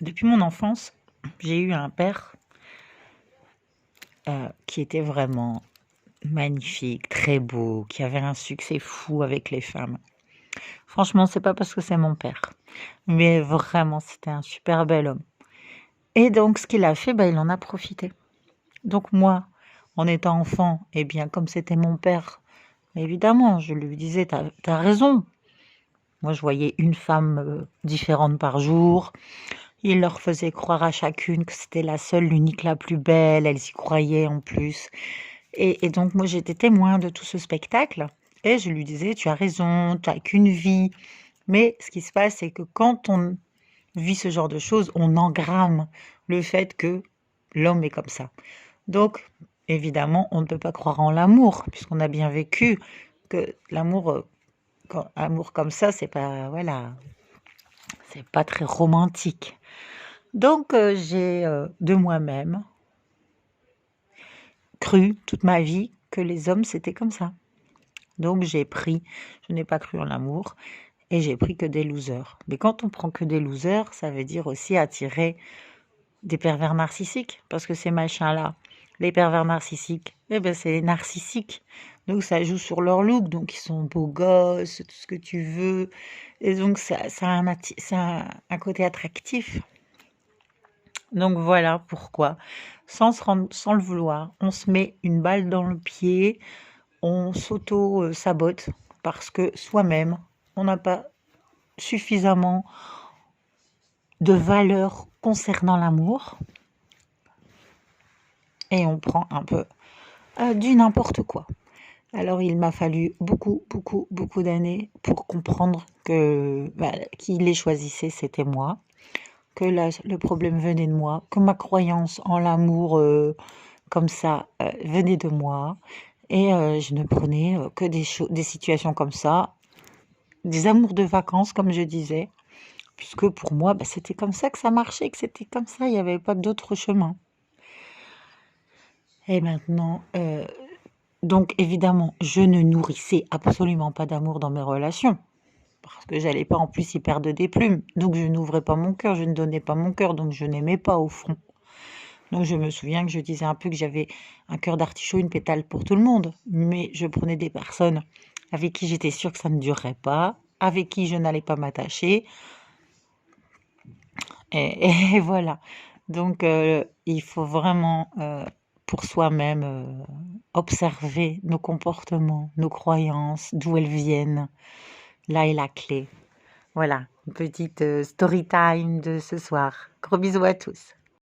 Depuis mon enfance, j'ai eu un père qui était vraiment magnifique, très beau, qui avait un succès fou avec les femmes. Franchement, c'est pas parce que c'est mon père, mais vraiment, c'était un super bel homme. Et donc, ce qu'il a fait, il en a profité. Donc moi, en étant enfant, eh bien, comme c'était mon père, évidemment, je lui disais, t'as raison. Moi, je voyais une femme différente par jour. Il leur faisait croire à chacune que c'était la seule, l'unique, la plus belle. Elles y croyaient en plus. Et donc, moi, j'étais témoin de tout ce spectacle. Et je lui disais, tu as raison, tu n'as qu'une vie. Mais ce qui se passe, c'est que quand on vit ce genre de choses, on engramme le fait que l'homme est comme ça. Donc, évidemment, on ne peut pas croire en l'amour, puisqu'on a bien vécu que l'amour, amour comme ça, c'est pas, voilà, c'est pas très romantique. Donc, j'ai de moi-même cru toute ma vie que les hommes, c'était comme ça. Donc, je n'ai pas cru en l'amour et j'ai pris que des losers. Mais quand on prend que des losers, ça veut dire aussi attirer des pervers narcissiques, parce que ces machins-là, les pervers narcissiques, eh ben, c'est les narcissiques. Donc, ça joue sur leur look. Donc, ils sont beaux gosses, tout ce que tu veux. Et donc, ça a un côté attractif. Donc voilà pourquoi, sans le vouloir, on se met une balle dans le pied, on s'auto-sabote parce que soi-même, on n'a pas suffisamment de valeur concernant l'amour et on prend un peu du n'importe quoi. Alors il m'a fallu beaucoup d'années pour comprendre que qui les choisissait, c'était moi, que le problème venait de moi, que ma croyance en l'amour comme ça venait de moi. Et je ne prenais que des situations comme ça, des amours de vacances, comme je disais, puisque pour moi, c'était comme ça que ça marchait, que c'était comme ça, il n'y avait pas d'autre chemin. Et maintenant, donc évidemment, je ne nourrissais absolument pas d'amour dans mes relations, parce que j'allais pas en plus y perdre des plumes. Donc je n'ouvrais pas mon cœur, je ne donnais pas mon cœur, donc je n'aimais pas au fond. Donc je me souviens que je disais un peu que j'avais un cœur d'artichaut, une pétale pour tout le monde, mais je prenais des personnes avec qui j'étais sûre que ça ne durerait pas, avec qui je n'allais pas m'attacher, et voilà. Donc il faut vraiment, pour soi-même, observer nos comportements, nos croyances, d'où elles viennent. Là est la clé. Voilà, une petite story time de ce soir. Gros bisous à tous.